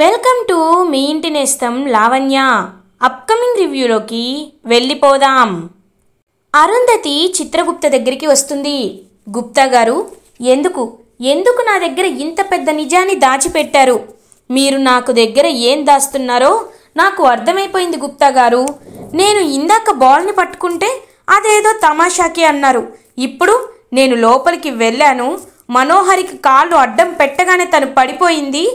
Welcome to me ఇంటి నేస్తం Lavanya. Upcoming రివ్యూలోకి వెళ్ళిపోదాం. అరుంధతి చిత్రగుప్త దగ్గరికి వస్తుంది. గుప్తా గారు, ఎందుకు నా దగ్గర ఇంత పెద్ద నిజాన్ని దాచిపెట్టారు? మీరు నాకు దగ్గర ఏం దాస్తున్నారో నాకు అర్థమైపోయింది గుప్తా గారు. నేను ఇందాక బాల్ని పట్టుకుంటే అదేదో తమాషాకి అన్నారు. ఇప్పుడు నేను లోపలికి వెళ్ళాను. మనోహరికి కాళ్ళు అడ్డం పెట్టగానే తను పడిపోయింది.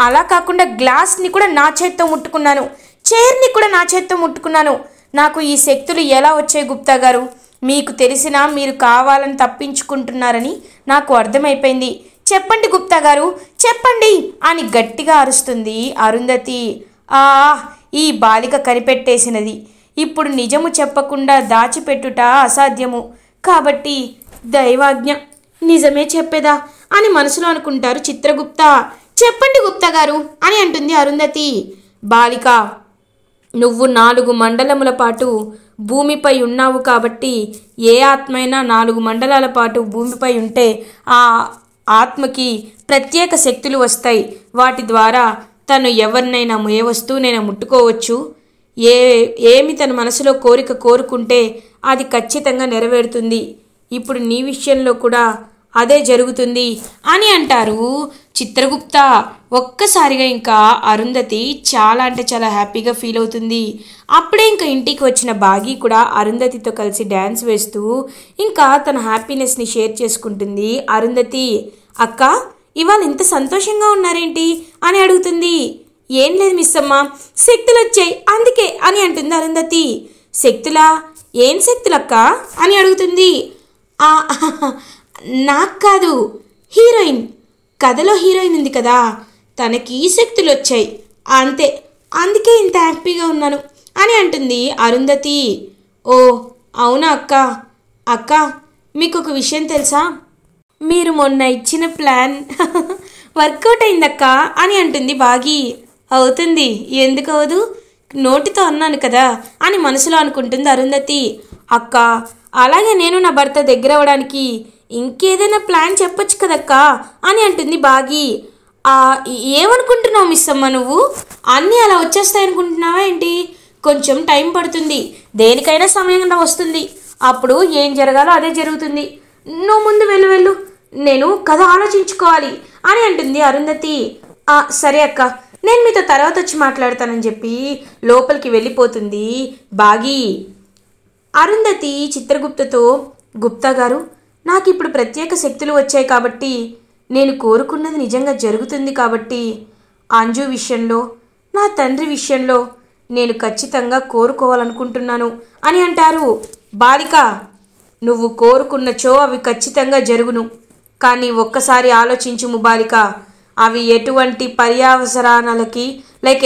అలా కాకుండా గ్లాస్ని కూడా నా చేత్తో ముట్టుకున్నాను, చైర్ని కూడా నా చేత్తో ముట్టుకున్నాను. నాకు ఈ శక్తులు ఎలా వచ్చాయి గుప్తా గారు? మీకు తెలిసినా మీరు కావాలని తప్పించుకుంటున్నారని నాకు అర్థమైపోయింది. చెప్పండి గుప్తా గారు, చెప్పండి అని గట్టిగా అరుస్తుంది అరుంధతి. ఈ బాలిక కనిపెట్టేసినది. ఇప్పుడు నిజము చెప్పకుండా దాచిపెట్టుట అసాధ్యము. కాబట్టి దైవాజ్ఞ, నిజమే చెప్పేదా అని మనసులో అనుకుంటారు చిత్రగుప్త. చెప్పండి గుప్తా గారు అని అంటుంది అరుంధతి. బాలిక, నువ్వు 4 మండలముల పాటు భూమిపై ఉన్నావు కాబట్టి ఏ ఆత్మైనా 4 మండలాల పాటు భూమిపై ఉంటే ఆ ఆత్మకి ప్రత్యేక శక్తులు వస్తాయి. వాటి ద్వారా తను ఎవరినైనా ఏ వస్తువునైనా ముట్టుకోవచ్చు. ఏమి తన మనసులో కోరిక కోరుకుంటే అది ఖచ్చితంగా నెరవేరుతుంది. ఇప్పుడు నీ విషయంలో కూడా అదే జరుగుతుంది అని అంటారు చిత్రగుప్త. ఒక్కసారిగా ఇంకా అరుంధతి చాలా అంటే చాలా హ్యాపీగా ఫీల్ అవుతుంది. అప్పుడే ఇంకా ఇంటికి వచ్చిన బాగి కూడా అరుంధతితో కలిసి డ్యాన్స్ వేస్తూ ఇంకా తన హ్యాపీనెస్ని షేర్ చేసుకుంటుంది. అరుంధతి, అక్క ఇవాళ ఇంత సంతోషంగా ఉన్నారేంటి అని అడుగుతుంది. ఏం లేదు మిస్ అమ్మ, శక్తులు వచ్చాయి అందుకే అని అంటుంది అరుంధతి. శక్తులా? ఏం శక్తులక్క అని అడుగుతుంది. నాకు కాదు, హీరోయిన్, కథలో హీరోయిన్ ఉంది కదా, తనకి శక్తులు వచ్చాయి అంతే, అందుకే ఇంత హ్యాపీగా ఉన్నాను అని అంటుంది అరుంధతి. ఓ అవునా అక్క, మీకు ఒక విషయం తెలుసా? మీరు మొన్న ఇచ్చిన ప్లాన్ వర్కౌట్ అయిందక్క అని అంటుంది బాగి. అవుతుంది, ఎందుకు అవదు, నోటితో అన్నాను కదా అని మనసులో అనుకుంటుంది అరుంధతి. అక్క, అలాగే నేను నా భర్త దగ్గర అవ్వడానికి ఇంకేదైనా ప్లాన్ చెప్పొచ్చు కదక్క అని అంటుంది బాగి. ఏమనుకుంటున్నావు మిస్ అమ్మ, నువ్వు అన్నీ అలా వచ్చేస్తాయి అనుకుంటున్నావా ఏంటి? కొంచెం టైం పడుతుంది, దేనికైనా సమయం వస్తుంది, అప్పుడు ఏం జరగాలో అదే జరుగుతుంది. నువ్వు ముందు వెళ్ళు, నేను కథ ఆలోచించుకోవాలి అని అంటుంది అరుంధతి. సరే అక్క, నేను మీతో తర్వాత వచ్చి మాట్లాడతానని చెప్పి లోపలికి వెళ్ళిపోతుంది బాగి. అరుంధతి చిత్రగుప్తతో, గుప్తా గారు, నాకు ఇప్పుడు ప్రత్యేక శక్తులు వచ్చాయి కాబట్టి నేను కోరుకున్నది నిజంగా జరుగుతుంది కాబట్టి అంజు విషయంలో, నా తండ్రి విషయంలో నేను ఖచ్చితంగా కోరుకోవాలనుకుంటున్నాను అని అంటారు. బాలిక, నువ్వు కోరుకున్నచో అవి ఖచ్చితంగా జరుగును. కానీ ఒక్కసారి ఆలోచించుము బాలిక, అవి ఎటువంటి పర్యావసరాలకి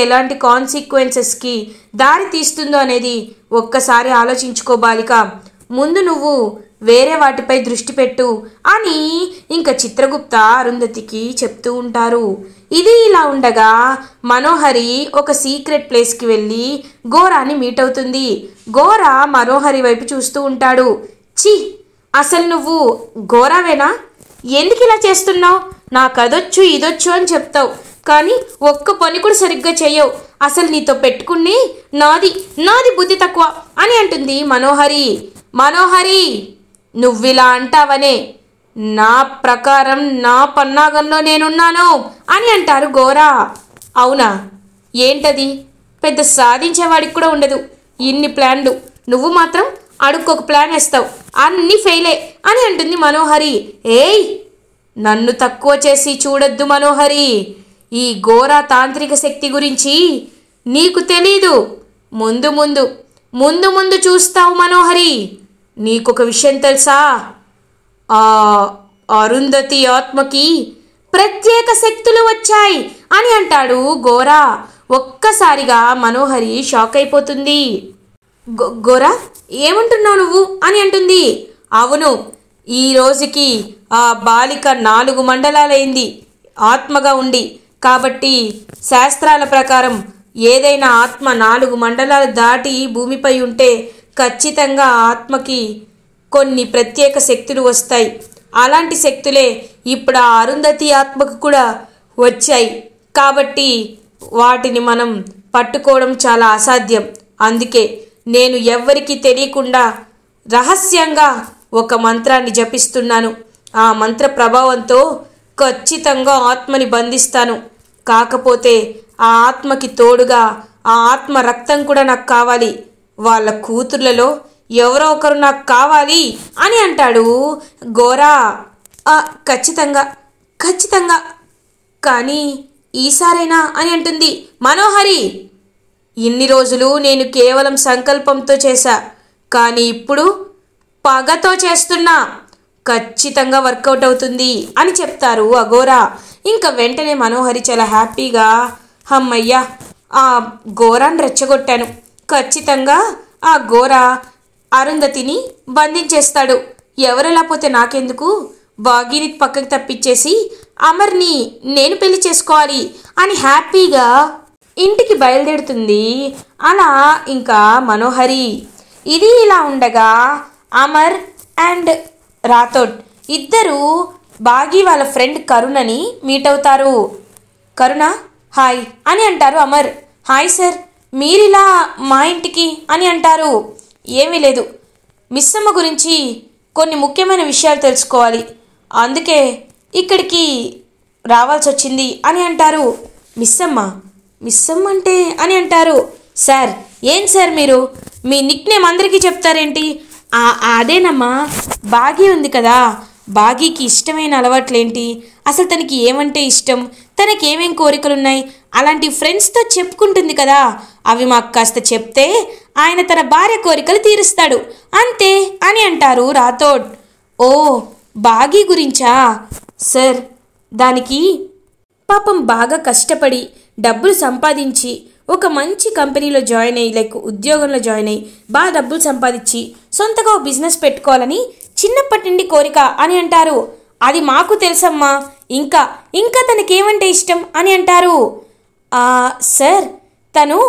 ఎలాంటి కాన్సిక్వెన్సెస్కి దారి తీస్తుందో అనేది ఒక్కసారి ఆలోచించుకో బాలిక. ముందు నువ్వు వేరే వాటిపై దృష్టి పెట్టు అని ఇంకా చిత్రగుప్త అరుంధతికి చెప్తూ ఉంటారు. ఇది ఇలా ఉండగా మనోహరి ఒక సీక్రెట్ ప్లేస్కి వెళ్ళి గోరాని మీట్ అవుతుంది. గోరా మనోహరి వైపు చూస్తూ ఉంటాడు. ఛీ, అసలు నువ్వు గోరావేనా? ఎందుకు ఇలా చేస్తున్నావు? నాకు అదొచ్చు ఇదొచ్చు అని చెప్తావు, కానీ ఒక్క పని కూడా సరిగ్గా చెయ్యవు. అసలు నీతో పెట్టుకుని నాది బుద్ధి తక్కువ అని అంటుంది మనోహరి. మనోహరి, నువ్విలా అంటావనే, నా ప్రకారం నా పన్నాగంలో నేనున్నాను అని అంటారు గోరా. అవునా? ఏంటది? పెద్ద సాధించేవాడికి కూడా ఉండదు ఇన్ని ప్లాన్లు, నువ్వు మాత్రం అడుక్కొక ప్లాన్ వేస్తావు, అన్నీ ఫెయిలే అని అంటుంది మనోహరి. ఏయ్, నన్ను తక్కువ చేసి చూడొద్దు మనోహరి. ఈ ఘోర తాంత్రిక శక్తి గురించి నీకు తెలీదు. ముందు చూస్తావు మనోహరి. నీకొక విషయం తెలుసా? అరుంధతి ఆత్మకి ప్రత్యేక శక్తులు వచ్చాయి అని అంటాడు గోరా. ఒక్కసారిగా మనోహరి షాక్ అయిపోతుంది. గోరా, ఏమంటున్నావు నువ్వు అని అంటుంది. అవును, ఈ రోజుకి ఆ బాలిక 4 మండలాలైంది ఆత్మగా ఉండి. కాబట్టి శాస్త్రాల ప్రకారం ఏదైనా ఆత్మ 4 మండలాలు దాటి భూమిపై ఉంటే ఖచ్చితంగా ఆత్మకి కొన్ని ప్రత్యేక శక్తులు వస్తాయి. అలాంటి శక్తులే ఇప్పుడు ఆ అరుంధతి ఆత్మకు కూడా వచ్చాయి. కాబట్టి వాటిని మనం పట్టుకోవడం చాలా అసాధ్యం. అందుకే నేను ఎవ్వరికీ తెలియకుండా రహస్యంగా ఒక మంత్రాన్ని జపిస్తున్నాను. ఆ మంత్ర ప్రభావంతో ఖచ్చితంగా ఆత్మని బంధిస్తాను. కాకపోతే ఆ ఆత్మకి తోడుగా ఆ ఆత్మ రక్తం కూడా నాకు కావాలి. వాళ్ళ కూతుర్లలో ఎవరో ఒకరు నాకు కావాలి అని అంటాడు గోరా. ఖచ్చితంగా ఖచ్చితంగా, కానీ ఈసారైనా అని అంటుంది మనోహరి. ఇన్ని రోజులు నేను కేవలం సంకల్పంతో చేశా, కానీ ఇప్పుడు పగతో చేస్తున్నా. ఖచ్చితంగా వర్కౌట్ అవుతుంది అని చెప్తారు అఘోరా. ఇంకా వెంటనే మనోహరి చాలా హ్యాపీగా, అమ్మయ్యా ఆ ఘోరాన్ని రెచ్చగొట్టాను. ఖచ్చితంగా ఆ ఘోర అరుంధతిని బంధించేస్తాడు. ఎవరెలా పోతే నాకెందుకు, బాగీని పక్కకి తప్పించేసి అమర్ని నేను పెళ్లి చేసుకోవాలి అని హ్యాపీగా ఇంటికి బయలుదేరుతుంది. అలా ఇంకా మనోహరి. ఇది ఇలా ఉండగా అమర్ అండ్ రాథోడ్ ఇద్దరు బాగీ వాళ్ళ ఫ్రెండ్ కరుణని మీట్ అవుతారు. కరుణ హాయ్ అని అంటారు అమర్. హాయ్ సార్, మీరిలా మా ఇంటికి అని అంటారు. ఏమీ లేదు, మిస్సమ్మ గురించి కొన్ని ముఖ్యమైన విషయాలు తెలుసుకోవాలి, అందుకే ఇక్కడికి రావాల్సి వచ్చింది అని అంటారు. మిస్సమ్మ మిస్సమ్మ అంటే అని అంటారు. సార్ ఏం సార్ మీరు మీ నిక్ నేమ్ అందరికీ చెప్తారేంటి? అదేనమ్మా, బాగీ ఉంది కదా, బాగీకి ఇష్టమైన అలవాట్లేంటి, అసలు తనకి ఏమంటే ఇష్టం, తనకి ఏమేం కోరికలున్నాయి అలాంటి ఫ్రెండ్స్తో చెప్పుకుంటుంది కదా, అవి మాకు కాస్త చెప్తే ఆయన తన భార్య కోరికలు తీరుస్తాడు అంతే అని అంటారు రాథోడ్. ఓ బాగీ గురించా సార్, దానికి పాపం బాగా కష్టపడి డబ్బులు సంపాదించి ఒక మంచి కంపెనీలో జాయిన్ అయ్యి లైక్ ఉద్యోగంలో జాయిన్ అయ్యి బాగా డబ్బులు సంపాదించి సొంతగా ఓ బిజినెస్ పెట్టుకోవాలని చిన్నప్పటి నుండి కోరిక అని అంటారు. అది మాకు తెలుసమ్మా, ఇంకా ఇంకా తనకేమంటే ఇష్టం అని అంటారు. సార్ తను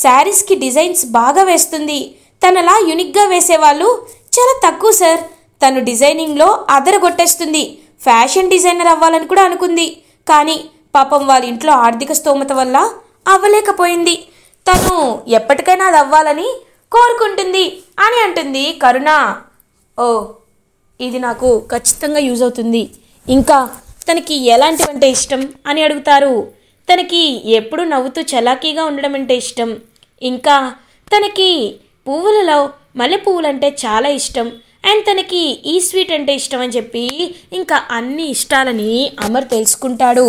శారీస్కి డిజైన్స్ బాగా వేస్తుంది, తనలా యూనిక్గా వేసేవాళ్ళు చాలా తక్కువ సార్. తను డిజైనింగ్లో అదరగొట్టేస్తుంది, ఫ్యాషన్ డిజైనర్ అవ్వాలని కూడా అనుకుంది, కానీ పాపం వాళ్ళ ఇంట్లో ఆర్థిక స్తోమత వల్ల అవ్వలేకపోయింది. తను ఎప్పటికైనా అది అవ్వాలని కోరుకుంటుంది అని అంటుంది కరుణ. ఓ ఇది నాకు ఖచ్చితంగా యూజ్ అవుతుంది. ఇంకా తనకి ఎలాంటివంటే ఇష్టం అని అడుగుతారు. తనకి ఎప్పుడు నవ్వుతూ చలాకీగా ఉండడం అంటే ఇష్టం, ఇంకా తనకి పువ్వులలో మల్లె పువ్వులంటే చాలా ఇష్టం, అండ్ తనకి ఈ స్వీట్ అంటే ఇష్టం అని చెప్పి ఇంకా అన్ని ఇష్టాలని అమర్ తెలుసుకుంటాడు.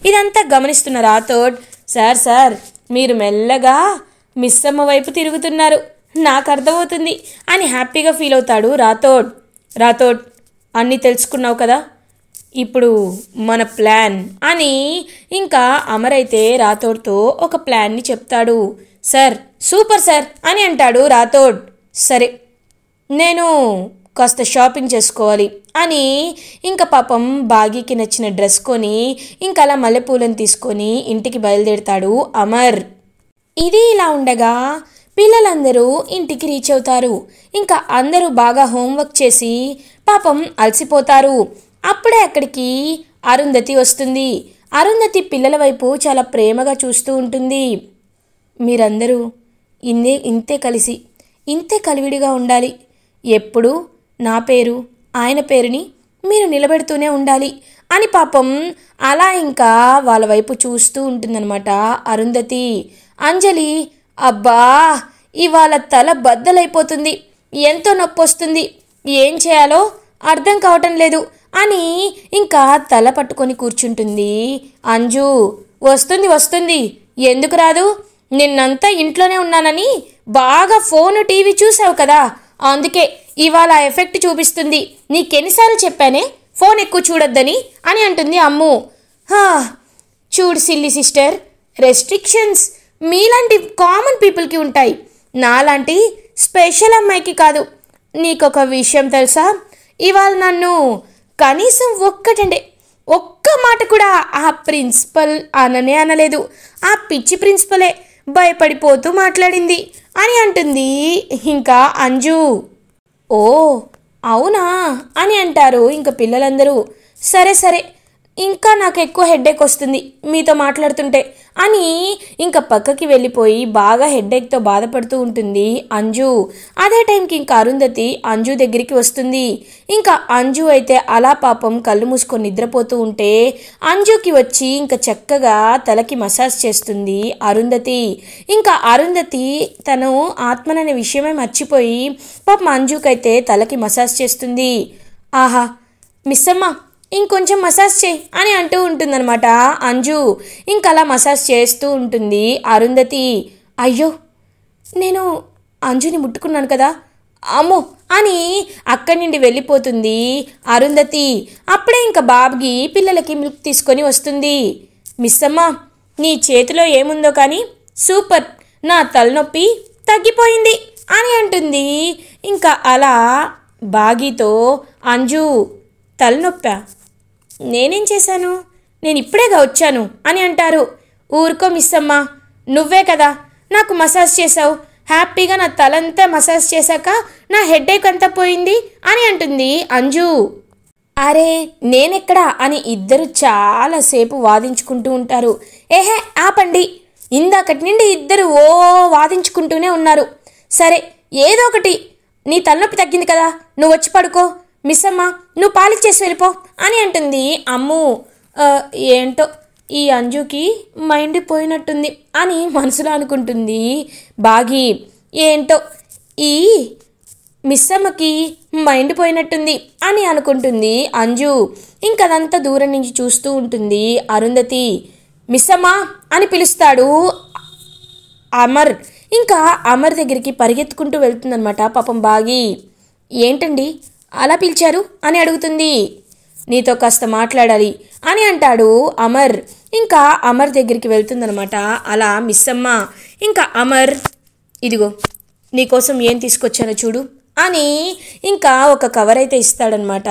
ఇదంతా గమనిస్తున్న రాథోడ్, సార్ మీరు మెల్లగా మిస్సమ్మ వైపు తిరుగుతున్నారు, నాకు అర్థమవుతుంది అని హ్యాపీగా ఫీల్ అవుతాడు రాథోడ్ అన్నీ తెలుసుకున్నావు కదా, ఇప్పుడు మన ప్లాన్ అని ఇంకా అమర్ అయితే రాథోడ్తో ఒక ప్లాన్ని చెప్తాడు. సార్ సూపర్ సార్ అని అంటాడు రాథోడ్. సరే నేను కాస్త షాపింగ్ చేసుకోవాలి అని ఇంకా పాపం బాగీకి నచ్చిన డ్రెస్ కొని ఇంకా అలా మల్లెపూలను తీసుకొని ఇంటికి బయలుదేరుతాడు అమర్. ఇది ఇలా ఉండగా పిల్లలందరూ ఇంటికి రీచ్ అవుతారు. ఇంకా అందరూ బాగా హోంవర్క్ చేసి పాపం అలసిపోతారు. అప్పుడే అక్కడికి అరుంధతి వస్తుంది. అరుంధతి పిల్లల వైపు చాలా ప్రేమగా చూస్తూ ఉంటుంది. మీరందరూ ఇంతే కలిసి ఇంతే కలివిడిగా ఉండాలి, ఎప్పుడు నా పేరు ఆయన పేరుని మీరు నిలబెడుతూనే ఉండాలి అని పాపం అలా ఇంకా వాళ్ళ వైపు చూస్తూ ఉంటుందన్నమాట అరుంధతి. అంజలి అబ్బా ఇవాళ తల బద్దలైపోతుంది, ఎంతో నొప్పి వస్తుంది, ఏం చేయాలో అర్థం కావటం లేదు అని ఇంకా తల పట్టుకొని కూర్చుంటుంది. అంజు వస్తుంది ఎందుకు రాదు, నిన్నంతా ఇంట్లోనే ఉన్నానని బాగా ఫోను టీవీ చూసావు కదా, అందుకే ఇవాళ ఎఫెక్ట్ చూపిస్తుంది, నీకెన్నిసార్లు చెప్పానే ఫోన్ ఎక్కువ చూడొద్దని అని అంటుంది అమ్ము. చూడు సిల్లీ సిస్టర్, రెస్ట్రిక్షన్స్ మీలాంటి కామన్ పీపుల్కి ఉంటాయి, నాలాంటి స్పెషల్ అమ్మాయికి కాదు. నీకొక విషయం తెలుసా, ఇవాళ నన్ను కనీసం ఒక్క మాట కూడా ఆ ప్రిన్సిపల్ అనలేదు, ఆ పిచ్చి ప్రిన్సిపలే భయపడిపోతూ మాట్లాడింది అని అంటుంది ఇంకా అంజు. ఓ అవునా అని అంటారు ఇంకా పిల్లలందరూ. సరే ఇంకా నాకు ఎక్కువ హెడ్ఏక్ వస్తుంది మీతో మాట్లాడుతుంటే అని ఇంకా పక్కకి వెళ్ళిపోయి బాగా హెడ్ఏక్తో బాధపడుతూ ఉంటుంది అంజు. అదే టైంకి ఇంకా అరుంధతి అంజు దగ్గరికి వస్తుంది. ఇంకా అంజు అయితే అలా పాపం కళ్ళు మూసుకొని నిద్రపోతూ ఉంటే అంజుకి వచ్చి ఇంకా చక్కగా తలకి మసాజ్ చేస్తుంది అరుంధతి. ఇంకా అరుంధతి తను ఆత్మననే విషయమే మర్చిపోయి పాపం అంజుకైతే తలకి మసాజ్ చేస్తుంది. ఆహా మిస్సమ్మ ఇంకొంచెం మసాజ్ చేయి అని అంటూ ఉంటుందన్నమాట అంజు. ఇంకలా మసాజ్ చేస్తూ ఉంటుంది అరుంధతి. అయ్యో నేను అంజుని ముట్టుకున్నాను కదా, అమ్మో అని అక్కడి నుండి వెళ్ళిపోతుంది అరుంధతి. అప్పుడే ఇంకా బాబుకి పిల్లలకి మిల్క్ తీసుకొని వస్తుంది. మిస్సమ్మ నీ చేతిలో ఏముందో కానీ సూపర్, నా తలనొప్పి తగ్గిపోయింది అని అంటుంది. ఇంకా అలా బాగీతో అంజు తలనొప్పా, నేనేం చేశాను, నేను ఇప్పుడేగా వచ్చాను అని అంటారు. ఊరుకో మిస్సమ్మ, నువ్వే కదా నాకు మసాజ్ చేసావు, హ్యాపీగా నా తలంతా మసాజ్ చేశాక నా హెడ్ఏక్ అంతా పోయింది అని అంటుంది అంజు. అరే నేనెక్కడా అని ఇద్దరు చాలాసేపు వాదించుకుంటూ ఉంటారు. ఏహే ఆపండి, ఇందాకటి నుండి ఇద్దరు ఓ వాదించుకుంటూనే ఉన్నారు. సరే ఏదో ఒకటి, నీ తలనొప్పి తగ్గింది కదా, నువ్వు వచ్చి పడుకో, మిస్సమ్మ నువ్వు పాలిచ్చేసి వెళ్ళిపో అని అంటుంది. అమ్ము ఏంటో ఈ అంజుకి మైండ్ పోయినట్టుంది అని మనసులో అనుకుంటుంది బాగి. ఏంటో ఈ మిస్సమ్మకి మైండ్ పోయినట్టుంది అని అనుకుంటుంది అంజు. ఇంకదంతా దూరం నుంచి చూస్తూ ఉంటుంది అరుంధతి. మిస్సమ్మ అని పిలుస్తాడు అమర్. ఇంకా అమర్ దగ్గరికి పరిగెత్తుకుంటూ వెళ్తుందనమాట పాపం బాగి. ఏంటండి అలా పిలిచారు అని అడుగుతుంది. నీతో కాస్త మాట్లాడాలి అని అంటాడు అమర్. ఇంకా అమర్ దగ్గరికి వెళ్తుందనమాట అలా మిస్సమ్మ. ఇంకా అమర్ ఇదిగో నీకోసం ఏం తీసుకొచ్చానో చూడు అని ఇంకా ఒక కవర్ అయితే ఇస్తాడనమాట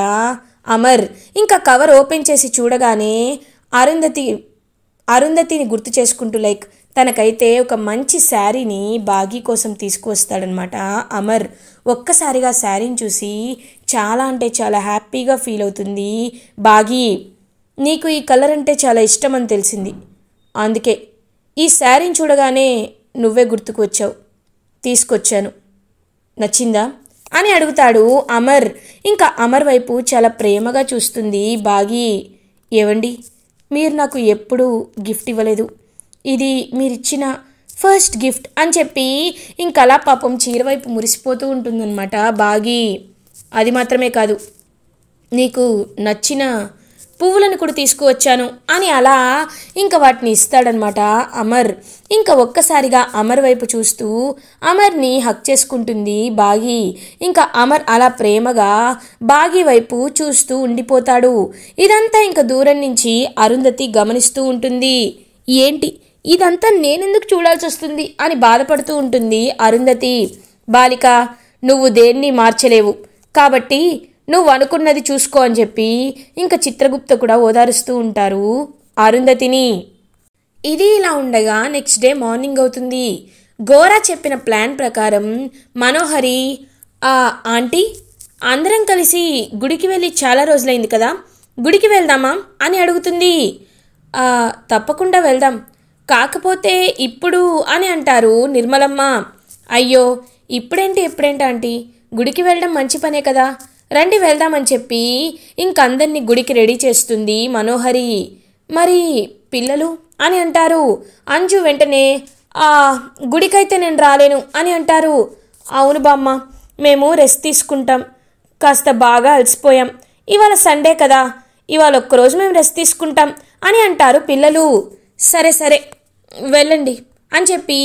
అమర్. ఇంకా కవర్ ఓపెన్ చేసి చూడగానే అరుంధతిని గుర్తు చేసుకుంటూ లైక్ తనకైతే ఒక మంచి శారీని బాగీ కోసం తీసుకువస్తాడనమాట అమర్. ఒక్కసారిగా శారీని చూసి చాలా అంటే చాలా హ్యాపీగా ఫీల్ అవుతుంది బాగీ. నీకు ఈ కలర్ అంటే చాలా ఇష్టం అని తెలిసింది, అందుకే ఈ శారీని చూడగానే నువ్వే గుర్తుకు వచ్చావు, తీసుకొచ్చాను, నచ్చిందా అని అడుగుతాడు అమర్. ఇంకా అమర్ వైపు చాలా ప్రేమగా చూస్తుంది బాగీ. ఏవండి మీరు నాకు ఎప్పుడూ గిఫ్ట్ ఇవ్వలేదు, ఇది మీరిచ్చిన ఫస్ట్ గిఫ్ట్ అని చెప్పి ఇంకలా పాపం చీర వైపు మురిసిపోతూ ఉంటుందన్నమాట బాగీ. అది మాత్రమే కాదు, నీకు నచ్చిన పువ్వులను కూడా తీసుకువచ్చాను అని అలా ఇంకా వాటిని ఇస్తాడనమాట అమర్. ఇంకా ఒక్కసారిగా అమర్ వైపు చూస్తూ అమర్ని హక్ చేసుకుంటుంది బాగీ. ఇంకా అమర్ అలా ప్రేమగా బాగీ వైపు చూస్తూ ఉండిపోతాడు. ఇదంతా ఇంకా దూరం నుంచి అరుంధతి గమనిస్తూ ఉంటుంది. ఏంటి ఇదంతా నేనెందుకు చూడాల్సి వస్తుంది అని బాధపడుతూ ఉంటుంది అరుంధతి. బాలిక నువ్వు దేన్ని మార్చలేవు కాబట్టి నువ్వు అనుకున్నది చూసుకో అని చెప్పి ఇంకా చిత్రగుప్త కూడా ఓదారుస్తూ ఉంటారు అరుంధతిని. ఇది ఇలా ఉండగా నెక్స్ట్ డే మార్నింగ్ అవుతుంది. గోరా చెప్పిన ప్లాన్ ప్రకారం మనోహరి ఆంటీ అందరం కలిసి గుడికి వెళ్ళి చాలా రోజులైంది కదా, గుడికి వెళ్దామా అని అడుగుతుంది. తప్పకుండా వెళ్దాం, కాకపోతే ఇప్పుడు అని అంటారు నిర్మలమ్మ. అయ్యో ఎప్పుడేంటి ఆంటీ, గుడికి వెళ్ళడం మంచి పనే కదా, రండి వెళ్దామని చెప్పి ఇంకందరినీ గుడికి రెడీ చేస్తుంది మనోహరి. మరి పిల్లలు అని అంటారు. అంజు వెంటనే గుడికైతే నేను రాలేను అని అంటారు. అవును బామ్మ, మేము రెస్ట్ తీసుకుంటాం, కాస్త బాగా అలసిపోయాం, ఇవాళ సండే కదా, ఇవాళ ఒక్కరోజు మేము రెస్ట్ తీసుకుంటాం అని అంటారు పిల్లలు. సరే సరే వెళ్ళండి అని చెప్పి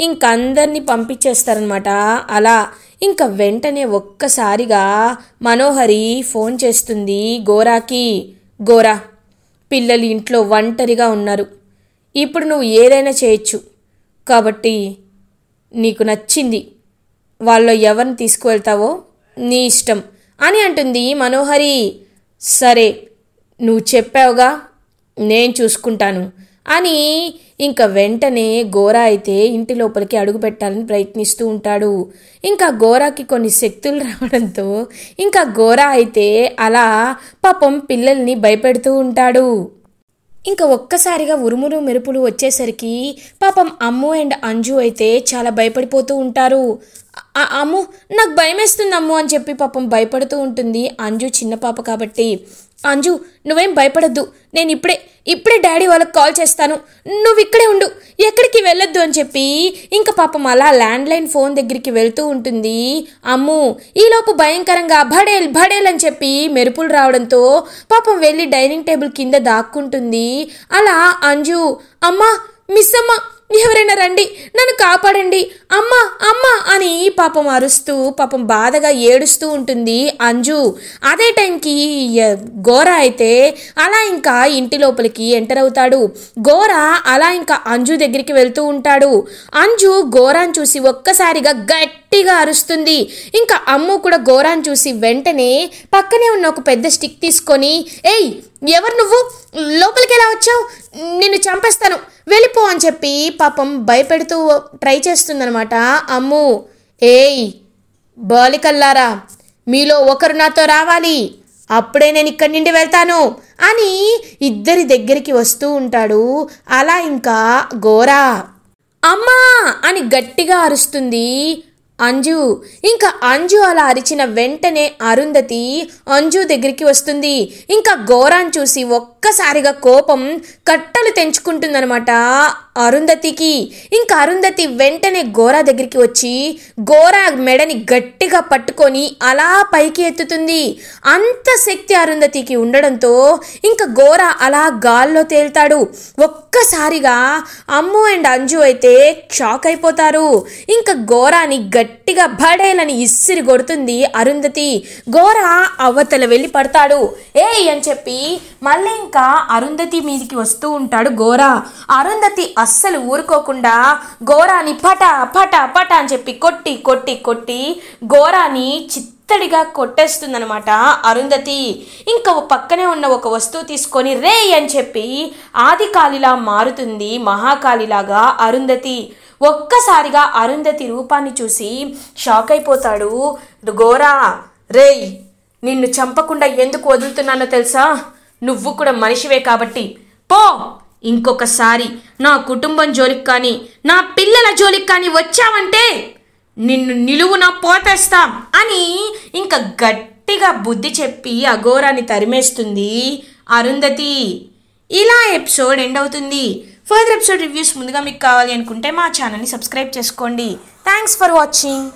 ఇంకందరినీ పంపించేస్తారనమాట. అలా ఇంకా వెంటనే ఒక్కసారిగా మనోహరి ఫోన్ చేస్తుంది గోరాకి. గోరా పిల్లలు ఇంట్లో ఒంటరిగా ఉన్నారు, ఇప్పుడు నువ్వు ఏదైనా చేయొచ్చు, కాబట్టి నీకు నచ్చింది వాళ్ళలో ఎవరిని తీసుకువెళ్తావో నీ ఇష్టం అని అంటుంది మనోహరి. సరే నువ్వు చెప్పావుగా, నేను చూసుకుంటాను అని ఇంకా వెంటనే గోరా అయితే ఇంటి లోపలికి అడుగు పెట్టాలని ప్రయత్నిస్తూ ఉంటాడు. ఇంకా గోరాకి కొన్ని శక్తులు రావడంతో ఇంకా గోరా అయితే అలా పాపం పిల్లల్ని భయపెడుతూ ఉంటాడు. ఇంకా ఒక్కసారిగా ఉరుములు మెరుపులు వచ్చేసరికి పాపం అమ్ము అండ్ అంజు అయితే చాలా భయపడిపోతూ ఉంటారు. అమ్ము నాకు భయం వేస్తుంది అమ్ము అని చెప్పి పాపం భయపడుతూ ఉంటుంది. అంజు చిన్న పాప కాబట్టి, అంజు నువ్వేం భయపడద్దు, నేను ఇప్పుడే డాడీ వాళ్ళకి కాల్ చేస్తాను, నువ్వు ఇక్కడే ఉండు, ఎక్కడికి వెళ్ళొద్దు అని చెప్పి ఇంకా పాపం అలా ల్యాండ్లైన్ ఫోన్ దగ్గరికి వెళ్తూ ఉంటుంది అమ్ము. ఈలోపు భయంకరంగా భడేల్ అని చెప్పి మెరుపులు రావడంతో పాపం వెళ్ళి డైనింగ్ టేబుల్ కింద దాక్కుంటుంది. అలా అంజు, అమ్మా మిస్ అమ్మ, ఎవరైనా రండి, నన్ను కాపాడండి, అమ్మా అమ్మా అని పాపం అరుస్తూ పాపం బాధగా ఏడుస్తూ ఉంటుంది అంజు. అదే టైంకి గోరా అయితే అలా ఇంకా ఇంటి లోపలికి ఎంటర్ అవుతాడు. గోరా అలా ఇంకా అంజు దగ్గరికి వెళ్తూ ఉంటాడు. అంజు గోరాను చూసి ఒక్కసారిగా గట్టిగా అరుస్తుంది. ఇంకా అమ్ము కూడా గోరాను చూసి వెంటనే పక్కనే ఉన్న ఒక పెద్ద స్టిక్ తీసుకొని, ఏయ్ ఎవరు నువ్వు, లోపలికి ఎలా వచ్చావు, నిన్ను చంపేస్తాను, వెళ్ళిపో అని చెప్పి పాపం భయపెడుతూ ట్రై చేస్తుందనమాట అమ్ము. ఏయ్ బాలికల్లారా, మీలో ఒకరు నాతో రావాలి, అప్పుడే నేను ఇక్కడి నుండి వెళ్తాను అని ఇద్దరి దగ్గరికి వస్తూ ఉంటాడు. అలా ఇంకా గోరా అమ్మా అని గట్టిగా అరుస్తుంది అంజు. ఇంకా అంజు అలా అరిచిన వెంటనే అరుంధతి అంజు దగ్గరికి వస్తుంది. ఇంకా గోరాను చూసి ఒక్కసారిగా కోపం కట్టలు తెంచుకుంటుందనమాట అరుంధతికి. ఇంకా అరుంధతి వెంటనే గోరా దగ్గరికి వచ్చి గోరా మెడని గట్టిగా పట్టుకొని అలా పైకి ఎత్తుతుంది. అంత శక్తి అరుంధతికి ఉండడంతో ఇంకా గోరా అలా గాల్లో తేల్తాడు. ఒక్కసారిగా అమ్ము అండ్ అంజు అయితే షాక్ అయిపోతారు. ఇంకా గోరాని గట్టిగా భడేలని ఇసిరి కొడుతుంది అరుంధతి. గోరా అవతల వెళ్ళి పడతాడు. ఏయ్ అని చెప్పి మళ్ళీ ఇంకా అరుంధతి మీదికి వస్తూ ఉంటాడు గోరా. అరుంధతి అస్సలు ఊరుకోకుండా గోరాని పట పట పట అని చెప్పి కొట్టి కొట్టి కొట్టి గోరాని చిత్తడిగా కొట్టేస్తుందనమాట అరుంధతి. ఇంకా పక్కనే ఉన్న ఒక వస్తువు తీసుకొని రే అని చెప్పి ఆదికాళిలా మారుతుంది, మహాకాళిలాగా అరుంధతి. ఒక్కసారిగా అరుంధతి రూపాన్ని చూసి షాక్ అయిపోతాడు గోరా. రేయ్ నిన్ను చంపకుండా ఎందుకు వదులుతున్నానో తెలుసా, నువ్వు కూడా మనిషివే కాబట్టి పో, ఇంకొకసారి నా కుటుంబం జోలికి కానీ నా పిల్లల జోలికి కానీ వచ్చావంటే నిన్ను నిలువున పోతేస్తాం అని ఇంకా గట్టిగా బుద్ధి చెప్పి అఘోరాన్ని తరిమేస్తుంది అరుంధతి. ఇలా ఎపిసోడ్ ఎండ్ అవుతుంది. ఫర్దర్ ఎపిసోడ్ రివ్యూస్ ముందుగా మీకు కావాలి అనుకుంటే మా ఛానల్ని సబ్స్క్రైబ్ చేసుకోండి. Thanks for watching.